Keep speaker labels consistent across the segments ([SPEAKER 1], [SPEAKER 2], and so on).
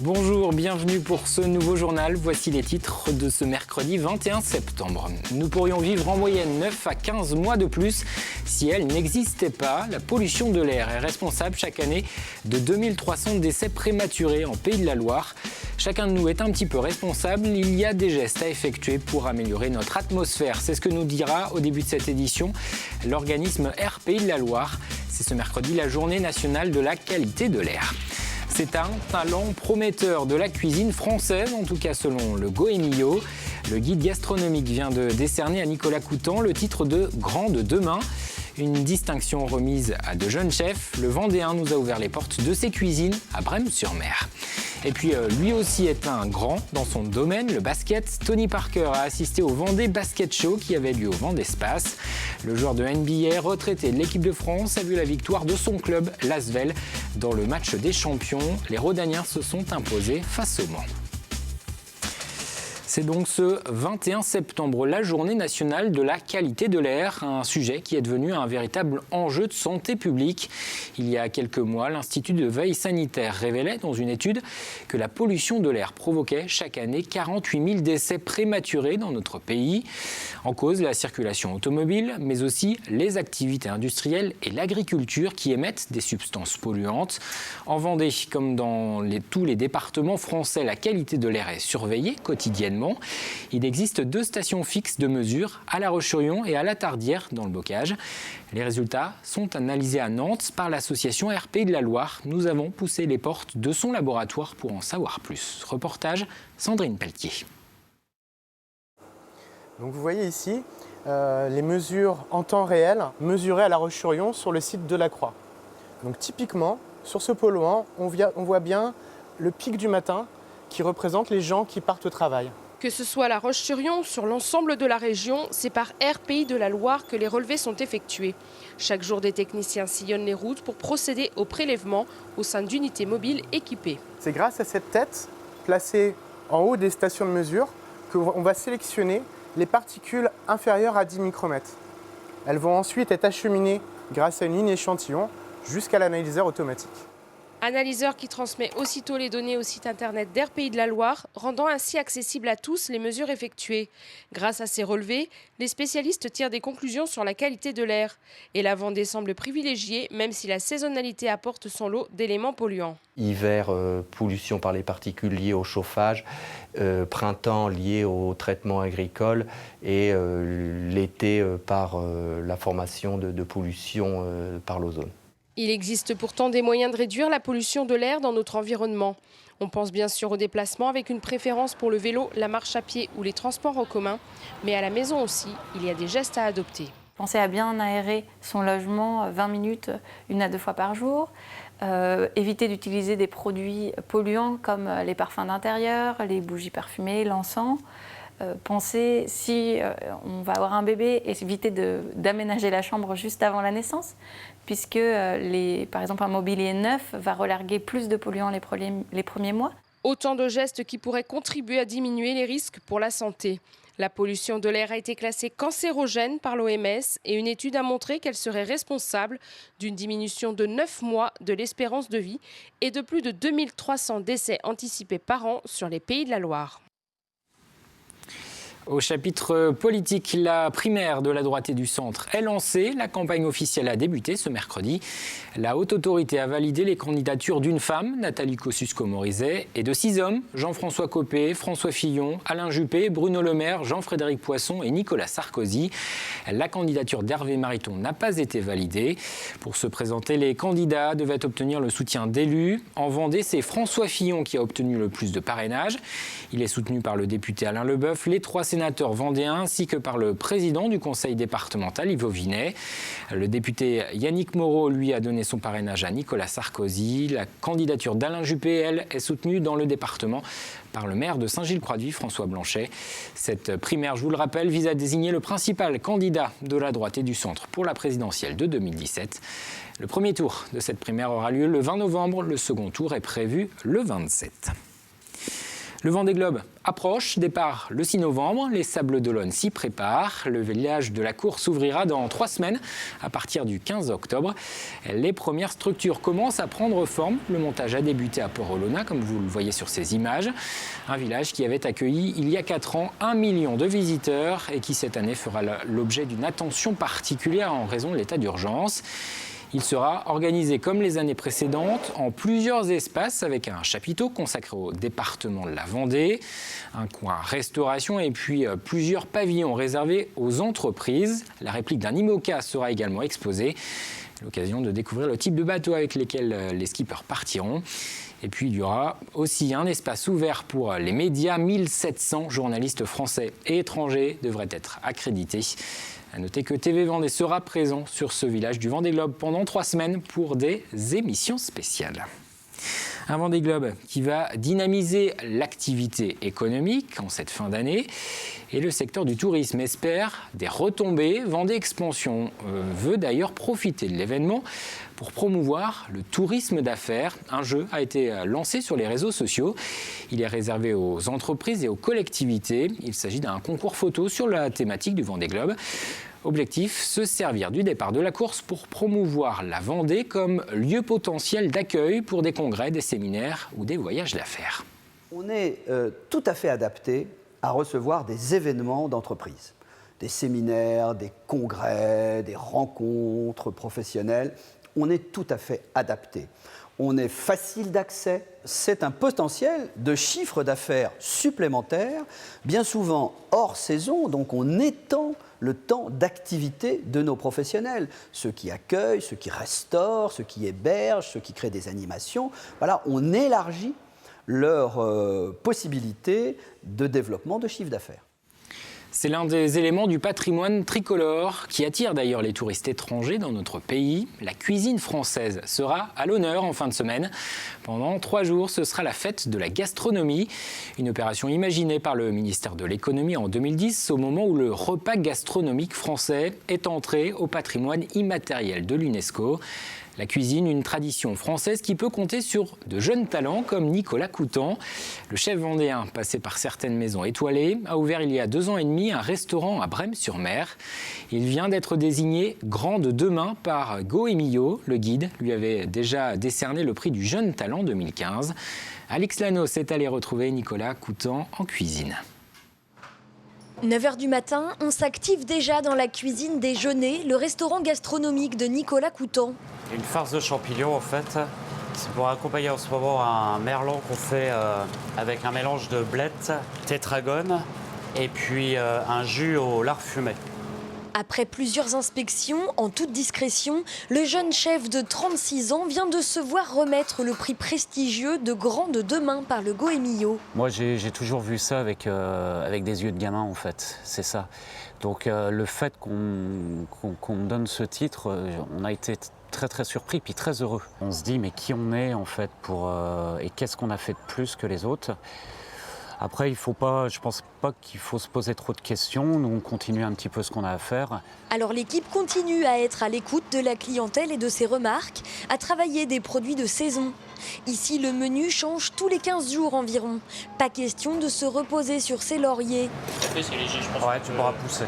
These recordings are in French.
[SPEAKER 1] Bonjour, bienvenue pour ce nouveau journal. Voici les titres de ce mercredi 21 septembre. Nous pourrions vivre en moyenne 9 à 15 mois de plus si elle n'existait pas. La pollution de l'air est responsable chaque année de 2300 décès prématurés en Pays de la Loire. Chacun de nous est un petit peu responsable. Il y a des gestes à effectuer pour améliorer notre atmosphère. C'est ce que nous dira au début de cette édition l'organisme Air Pays de la Loire. C'est ce mercredi la journée nationale de la qualité de l'air. C'est un talent prometteur de la cuisine française, en tout cas selon le Goemio. Le guide gastronomique vient de décerner à Nicolas Coutan le titre de Grand de demain. Une distinction remise à de jeunes chefs. Le Vendéen nous a ouvert les portes de ses cuisines à Brême-sur-Mer. Et puis lui aussi est un grand dans son domaine, le basket. Tony Parker a assisté au Vendée Basket Show qui avait lieu au Vendespace. Le joueur de NBA retraité de l'équipe de France a vu la victoire de son club, l'Asvel, dans le match des champions. Les Rodaniens se sont imposés face au Mans. C'est donc ce 21 septembre, la journée nationale de la qualité de l'air, un sujet qui est devenu un véritable enjeu de santé publique. Il y a quelques mois, l'Institut de veille sanitaire révélait dans une étude que la pollution de l'air provoquait chaque année 48 000 décès prématurés dans notre pays. En cause, la circulation automobile, mais aussi les activités industrielles et l'agriculture qui émettent des substances polluantes. En Vendée, comme dans tous les départements français, la qualité de l'air est surveillée quotidiennement. Il existe 2 stations fixes de mesure, à La Roche-sur-Yon et à La Tardière, dans le Bocage. Les résultats sont analysés à Nantes par l'association Air Pays de la Loire. Nous avons poussé les portes de son laboratoire pour en savoir plus. Reportage, Sandrine Pelletier.
[SPEAKER 2] Donc vous voyez ici les mesures en temps réel mesurées à La Roche-sur-Yon sur le site de la Croix. Donc typiquement, sur ce polluant, on voit bien le pic du matin qui représente les gens qui partent au travail.
[SPEAKER 3] Que ce soit à La Roche-sur-Yon ou sur l'ensemble de la région, c'est par Air Pays de la Loire que les relevés sont effectués. Chaque jour, des techniciens sillonnent les routes pour procéder au prélèvement au sein d'unités mobiles équipées.
[SPEAKER 2] C'est grâce à cette tête placée en haut des stations de mesure qu'on va sélectionner les particules inférieures à 10 micromètres. Elles vont ensuite être acheminées grâce à une ligne échantillon jusqu'à l'analyseur automatique.
[SPEAKER 3] Analyseur qui transmet aussitôt les données au site internet d'Air Pays de la Loire, rendant ainsi accessibles à tous les mesures effectuées. Grâce à ces relevés, les spécialistes tirent des conclusions sur la qualité de l'air. Et la Vendée semble privilégiée, même si la saisonnalité apporte son lot d'éléments polluants.
[SPEAKER 4] Hiver, pollution par les particules liées au chauffage, printemps lié au traitement agricole et l'été par la formation de pollution par l'ozone.
[SPEAKER 3] Il existe pourtant des moyens de réduire la pollution de l'air dans notre environnement. On pense bien sûr au déplacement avec une préférence pour le vélo, la marche à pied ou les transports en commun. Mais à la maison aussi, il y a des gestes à adopter.
[SPEAKER 5] Pensez à bien aérer son logement 20 minutes, 1 à 2 fois par jour. Éviter d'utiliser des produits polluants comme les parfums d'intérieur, les bougies parfumées, l'encens. Pensez, si on va avoir un bébé, éviter d'aménager la chambre juste avant la naissance, puisque par exemple un mobilier neuf va relarguer plus de polluants les premiers mois.
[SPEAKER 3] Autant de gestes qui pourraient contribuer à diminuer les risques pour la santé. La pollution de l'air a été classée cancérogène par l'OMS et une étude a montré qu'elle serait responsable d'une diminution de 9 mois de l'espérance de vie et de plus de 2300 décès anticipés par an sur les Pays de la Loire.
[SPEAKER 1] Au chapitre politique, la primaire de la droite et du centre est lancée. La campagne officielle a débuté ce mercredi. La haute autorité a validé les candidatures d'une femme, Nathalie Kosciusko-Morizet, et de 6 hommes, Jean-François Copé, François Fillon, Alain Juppé, Bruno Le Maire, Jean-Frédéric Poisson et Nicolas Sarkozy. La candidature d'Hervé Mariton n'a pas été validée. Pour se présenter, les candidats devaient obtenir le soutien d'élus. En Vendée, c'est François Fillon qui a obtenu le plus de parrainage. Il est soutenu par le député Alain Leboeuf, les 3 sénateur vendéen ainsi que par le président du conseil départemental, Yves Auvinet. Le député Yannick Moreau, lui, a donné son parrainage à Nicolas Sarkozy. La candidature d'Alain Juppé, elle, est soutenue dans le département par le maire de Saint-Gilles-Croix-de-Vie, François Blanchet. Cette primaire, je vous le rappelle, vise à désigner le principal candidat de la droite et du centre pour la présidentielle de 2017. Le premier tour de cette primaire aura lieu le 20 novembre. Le second tour est prévu le 27. Le Vendée Globe approche, départ le 6 novembre, les Sables d'Olonne s'y préparent. Le village de la course s'ouvrira dans 3 semaines, à partir du 15 octobre. Les premières structures commencent à prendre forme. Le montage a débuté à Port-Olona, comme vous le voyez sur ces images. Un village qui avait accueilli il y a 4 ans 1 million de visiteurs et qui cette année fera l'objet d'une attention particulière en raison de l'état d'urgence. Il sera organisé comme les années précédentes en plusieurs espaces avec un chapiteau consacré au département de la Vendée, un coin restauration et puis plusieurs pavillons réservés aux entreprises. La réplique d'un IMOCA sera également exposée. L'occasion de découvrir le type de bateau avec lesquels les skippers partiront. Et puis il y aura aussi un espace ouvert pour les médias. 1700 journalistes français et étrangers devraient être accrédités. À noter que TV Vendée sera présent sur ce village du Vendée Globe pendant 3 semaines pour des émissions spéciales. Un Vendée Globe qui va dynamiser l'activité économique en cette fin d'année. Et le secteur du tourisme espère des retombées. Vendée Expansion veut d'ailleurs profiter de l'événement pour promouvoir le tourisme d'affaires. Un jeu a été lancé sur les réseaux sociaux. Il est réservé aux entreprises et aux collectivités. Il s'agit d'un concours photo sur la thématique du Vendée Globe. Objectif, se servir du départ de la course pour promouvoir la Vendée comme lieu potentiel d'accueil pour des congrès, des séminaires ou des voyages d'affaires.
[SPEAKER 6] On est tout à fait adapté à recevoir des événements d'entreprise, des séminaires, des congrès, des rencontres professionnelles. On est tout à fait adapté. On est facile d'accès. C'est un potentiel de chiffre d'affaires supplémentaire, bien souvent hors saison, donc on étend le temps d'activité de nos professionnels, ceux qui accueillent, ceux qui restaurent, ceux qui hébergent, ceux qui créent des animations. Voilà, on élargit leurs possibilités de développement de chiffre d'affaires.
[SPEAKER 1] C'est l'un des éléments du patrimoine tricolore qui attire d'ailleurs les touristes étrangers dans notre pays. La cuisine française sera à l'honneur en fin de semaine. Pendant 3 jours, ce sera la fête de la gastronomie. Une opération imaginée par le ministère de l'économie en 2010, au moment où le repas gastronomique français est entré au patrimoine immatériel de l'UNESCO. La cuisine, une tradition française qui peut compter sur de jeunes talents comme Nicolas Coutan. Le chef vendéen, passé par certaines maisons étoilées, a ouvert il y a 2 ans et demi un restaurant à Brême-sur-Mer. Il vient d'être désigné grand de demain par Goemio. Le guide lui avait déjà décerné le prix du jeune talent 2015. Alix Lano s'est allé retrouver Nicolas Coutan en cuisine.
[SPEAKER 7] 9h du matin, on s'active déjà dans la cuisine déjeuner, le restaurant gastronomique de Nicolas Coutan.
[SPEAKER 8] Une farce de champignons en fait, c'est pour accompagner en ce moment un merlan qu'on fait avec un mélange de blettes, tétragone et puis un jus au lard fumé.
[SPEAKER 7] Après plusieurs inspections, en toute discrétion, le jeune chef de 36 ans vient de se voir remettre le prix prestigieux de grand de demain par le Goemio.
[SPEAKER 8] Moi j'ai toujours vu ça avec des yeux de gamin en fait, c'est ça. Donc le fait qu'on me donne ce titre, on a été très très surpris puis très heureux. On se dit mais qui on est en fait et qu'est-ce qu'on a fait de plus que les autres. Après, je pense pas qu'il faut se poser trop de questions. Nous, on continue un petit peu ce qu'on a à faire.
[SPEAKER 7] Alors l'équipe continue à être à l'écoute de la clientèle et de ses remarques, à travailler des produits de saison. Ici, le menu change tous les 15 jours environ. Pas question de se reposer sur ses lauriers.
[SPEAKER 8] C'est léger, je pense. Ouais, tu pourras pousser.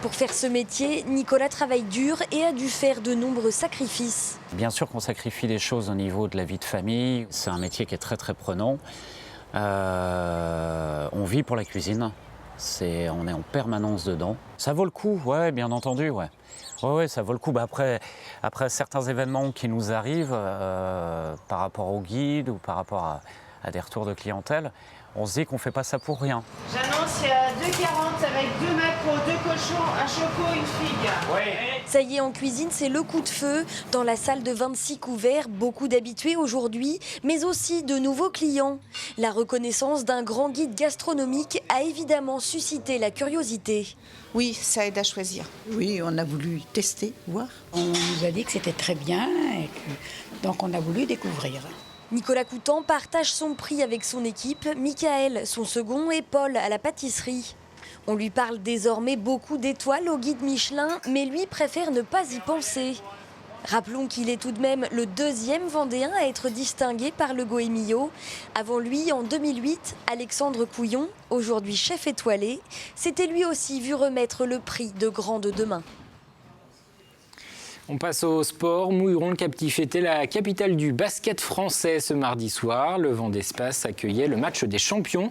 [SPEAKER 7] Pour faire ce métier, Nicolas travaille dur et a dû faire de nombreux sacrifices.
[SPEAKER 8] Bien sûr qu'on sacrifie des choses au niveau de la vie de famille. C'est un métier qui est très très prenant. On vit pour la cuisine, on est en permanence dedans. Ça vaut le coup, ouais, bien entendu, ouais. Ouais, ça vaut le coup. Après certains événements qui nous arrivent par rapport au guide ou par rapport à des retours de clientèle, on se dit qu'on ne fait pas ça pour rien.
[SPEAKER 9] J'annonce, il y a 2,40 avec 2 maquereaux, 2 cochons, un choco, une figue.
[SPEAKER 8] Oui.
[SPEAKER 7] Ça y est, en cuisine, c'est le coup de feu. Dans la salle de 26 couverts, beaucoup d'habitués aujourd'hui, mais aussi de nouveaux clients. La reconnaissance d'un grand guide gastronomique a évidemment suscité la curiosité.
[SPEAKER 9] Oui, ça aide à choisir.
[SPEAKER 10] Oui, on a voulu tester, voir. On nous a dit que c'était très bien, donc on a voulu découvrir.
[SPEAKER 7] Nicolas Coutan partage son prix avec son équipe, Michael, son second, et Paul à la pâtisserie. On lui parle désormais beaucoup d'étoiles au guide Michelin, mais lui préfère ne pas y penser. Rappelons qu'il est tout de même le deuxième Vendéen à être distingué par le Goemio. Avant lui, en 2008, Alexandre Couillon, aujourd'hui chef étoilé, s'était lui aussi vu remettre le prix de Grand de demain.
[SPEAKER 1] On passe au sport. Mouilleron, le captif, était la capitale du basket français ce mardi soir. Le Vendespace accueillait le match des champions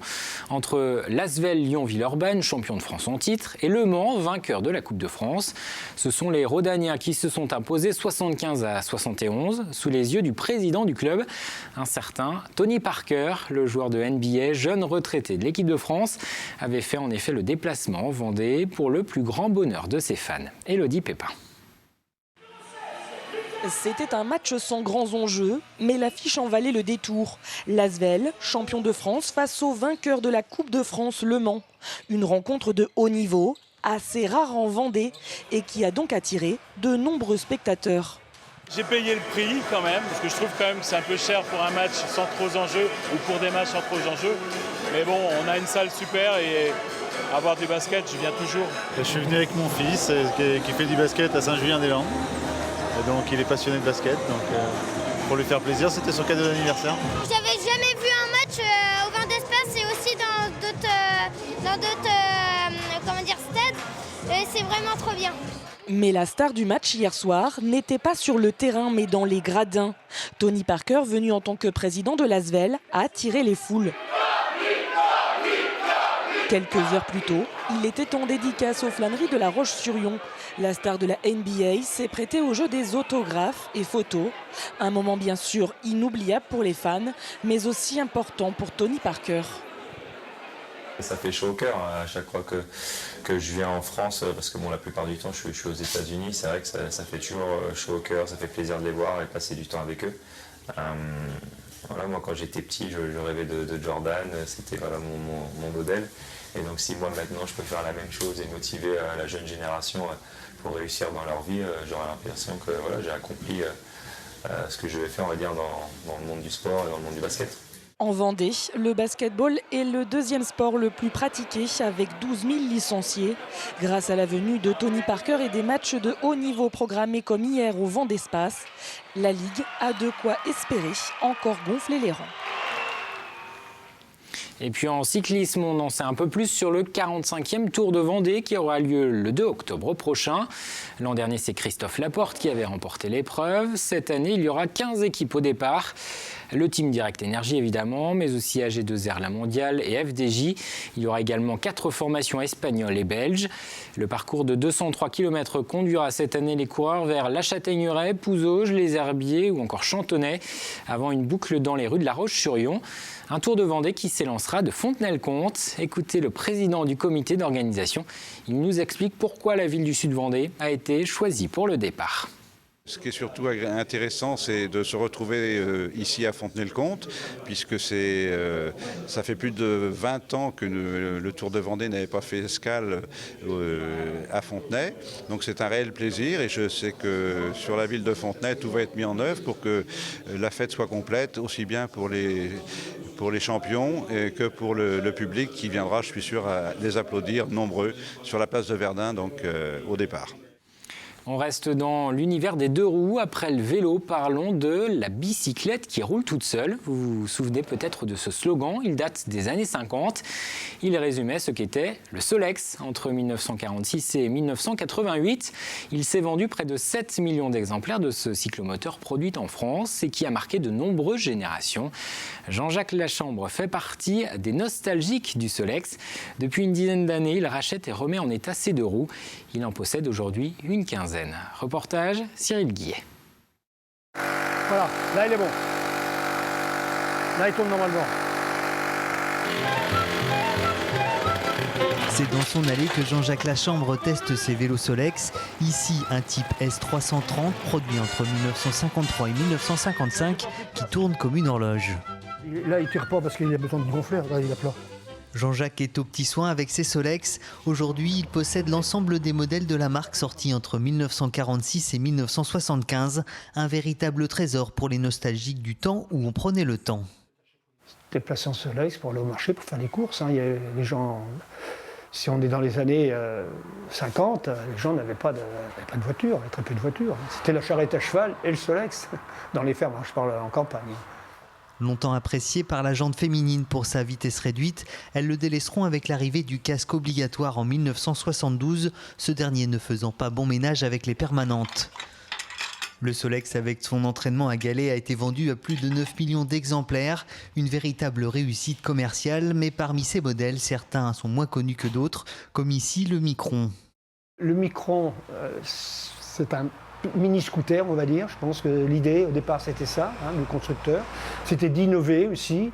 [SPEAKER 1] entre l'Asvel Lyon-Villeurbanne, champion de France en titre, et Le Mans, vainqueur de la Coupe de France. Ce sont les Rodaniens qui se sont imposés 75-71 sous les yeux du président du club, un certain Tony Parker. Le joueur de NBA, jeune retraité de l'équipe de France, avait fait en effet le déplacement en Vendée pour le plus grand bonheur de ses fans. Élodie Pépin.
[SPEAKER 11] C'était un match sans grands enjeux, mais l'affiche en valait le détour. L'Asvel, champion de France, face au vainqueur de la Coupe de France Le Mans. Une rencontre de haut niveau, assez rare en Vendée, et qui a donc attiré de nombreux spectateurs.
[SPEAKER 12] J'ai payé le prix quand même, parce que je trouve quand même que c'est un peu cher pour un match sans trop d'enjeux, ou pour des matchs sans trop d'enjeux. Mais bon, on a une salle super et avoir du basket, je viens toujours.
[SPEAKER 13] Je suis venu avec mon fils qui fait du basket à Saint-Julien-des-Landes. Donc il est passionné de basket, donc pour lui faire plaisir, c'était son cadeau d'anniversaire.
[SPEAKER 14] J'avais jamais vu un match au Vendespace et aussi dans d'autres stades. C'est vraiment trop bien.
[SPEAKER 11] Mais la star du match hier soir n'était pas sur le terrain mais dans les gradins. Tony Parker, venu en tant que président de l'Asvel, a attiré les foules. Quelques heures plus tôt, il était en dédicace aux flâneries de La Roche-sur-Yon. La star de la NBA s'est prêtée au jeu des autographes et photos. Un moment bien sûr inoubliable pour les fans, mais aussi important pour Tony Parker.
[SPEAKER 15] Ça fait chaud au cœur à chaque fois que je viens en France, parce que bon, la plupart du temps je suis aux États-Unis. C'est vrai que ça fait toujours chaud au cœur, ça fait plaisir de les voir et passer du temps avec eux. Voilà, moi quand j'étais petit, je rêvais de Jordan, c'était voilà, mon modèle. Et donc si moi maintenant je peux faire la même chose et motiver la jeune génération pour réussir dans leur vie, j'aurai l'impression que voilà, j'ai accompli ce que je vais faire, on va dire, dans le monde du sport et dans le monde du basket.
[SPEAKER 11] En Vendée, le basketball est le deuxième sport le plus pratiqué avec 12 000 licenciés. Grâce à la venue de Tony Parker et des matchs de haut niveau programmés comme hier au Vendespace, la Ligue a de quoi espérer encore gonfler les rangs.
[SPEAKER 1] Et puis en cyclisme, on en sait un peu plus sur le 45e Tour de Vendée qui aura lieu le 2 octobre prochain. L'an dernier, c'est Christophe Laporte qui avait remporté l'épreuve. Cette année, il y aura 15 équipes au départ. Le Team Direct Énergie évidemment, mais aussi AG2R La Mondiale et FDJ. Il y aura également 4 formations espagnoles et belges. Le parcours de 203 km conduira cette année les coureurs vers La Châtaigneraie, Pouzauges, Les Herbiers ou encore Chantonnay, avant une boucle dans les rues de La Roche-sur-Yon. Un Tour de Vendée qui s'élancera de Fontenay-le-Comte. Écoutez le président du comité d'organisation. Il nous explique pourquoi la ville du Sud-Vendée a été choisie pour le départ.
[SPEAKER 16] Ce qui est surtout intéressant, c'est de se retrouver ici à Fontenay-le-Comte, puisque ça fait plus de 20 ans que le Tour de Vendée n'avait pas fait escale à Fontenay. Donc c'est un réel plaisir et je sais que sur la ville de Fontenay, tout va être mis en œuvre pour que la fête soit complète, aussi bien pour les champions que pour le public qui viendra, je suis sûr, à les applaudir nombreux sur la place de Verdun, donc au départ.
[SPEAKER 1] On reste dans l'univers des deux roues. Après le vélo, parlons de la bicyclette qui roule toute seule. Vous vous souvenez peut-être de ce slogan. Il date des années 50. Il résumait ce qu'était le Solex. Entre 1946 et 1988, il s'est vendu près de 7 millions d'exemplaires de ce cyclomoteur produit en France et qui a marqué de nombreuses générations. Jean-Jacques Lachambre fait partie des nostalgiques du Solex. Depuis une dizaine d'années, il rachète et remet en état ses deux roues. Il en possède aujourd'hui une quinzaine. Reportage, Cyril Guillet.
[SPEAKER 17] Voilà, là il est bon. Là il tourne normalement.
[SPEAKER 18] C'est dans son allée que Jean-Jacques Lachambre teste ses vélos Solex. Ici, un type S330 produit entre 1953 et 1955 qui tourne comme une horloge.
[SPEAKER 17] Là il ne tire pas parce qu'il a besoin de gonfler, là il est plat.
[SPEAKER 18] Jean-Jacques est aux petits soins avec ses Solex. Aujourd'hui, il possède l'ensemble des modèles de la marque sortis entre 1946 et 1975. Un véritable trésor pour les nostalgiques du temps où on prenait le temps.
[SPEAKER 17] Déplacer en Solex pour aller au marché, pour faire les courses. Il y a les gens, Si on est dans les années 50, les gens n'avaient pas de voiture, très peu de voitures. C'était la charrette à cheval et le Solex dans les fermes, je parle en campagne.
[SPEAKER 18] Longtemps appréciée par la jante féminine pour sa vitesse réduite, elles le délaisseront avec l'arrivée du casque obligatoire en 1972, ce dernier ne faisant pas bon ménage avec les permanentes. Le Solex, avec son entraînement à galets, a été vendu à plus de 9 millions d'exemplaires. Une véritable réussite commerciale, mais parmi ces modèles, certains sont moins connus que d'autres, comme ici le Micron.
[SPEAKER 17] Le Micron, c'est un mini-scooter, on va dire. Je pense que l'idée, au départ, c'était ça, le constructeur. C'était d'innover aussi,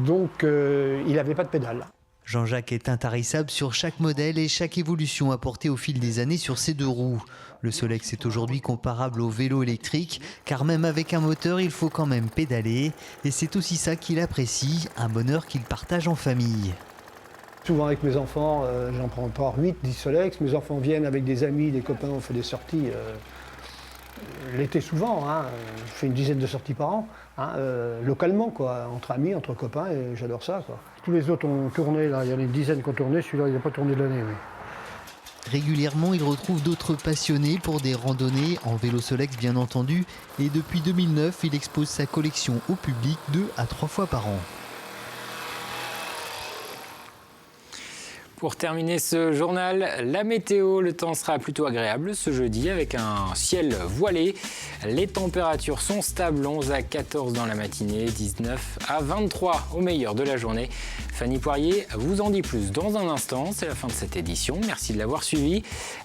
[SPEAKER 17] donc il n'avait pas de pédale.
[SPEAKER 18] Jean-Jacques est intarissable sur chaque modèle et chaque évolution apportée au fil des années sur ses deux roues. Le Solex est aujourd'hui comparable au vélo électrique, car même avec un moteur, il faut quand même pédaler. Et c'est aussi ça qu'il apprécie, un bonheur qu'il partage en famille.
[SPEAKER 17] Souvent avec mes enfants, j'en prends pas 8, 10 Solex. Mes enfants viennent avec des amis, des copains, on fait des sorties. L'été souvent, je fais une dizaine de sorties par an, localement, quoi, entre amis, entre copains, et j'adore ça, quoi. Tous les autres ont tourné, là, il y en a une dizaine qui ont tourné, celui-là il n'a pas tourné de l'année. Oui.
[SPEAKER 18] Régulièrement, il retrouve d'autres passionnés pour des randonnées, en vélo Solex bien entendu, et depuis 2009, il expose sa collection au public 2 à 3 fois par an.
[SPEAKER 1] Pour terminer ce journal, la météo, le temps sera plutôt agréable ce jeudi avec un ciel voilé. Les températures sont stables, 11 à 14 dans la matinée, 19 à 23 au meilleur de la journée. Fanny Poirier vous en dit plus dans un instant, c'est la fin de cette édition. Merci de l'avoir suivi.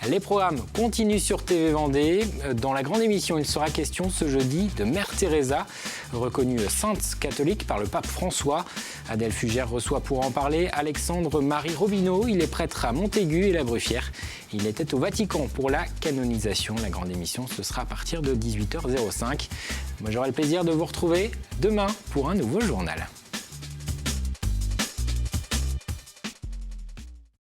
[SPEAKER 1] Les programmes continuent sur TV Vendée. Dans la grande émission, il sera question ce jeudi de Mère Teresa, reconnue sainte catholique par le pape François. Adèle Fugère reçoit pour en parler Alexandre-Marie Robineau. Il est prêtre à Montaigu et la Bruffière. Il était au Vatican pour la canonisation. La grande émission, ce sera à partir de 18h05. Moi, j'aurai le plaisir de vous retrouver demain pour un nouveau journal.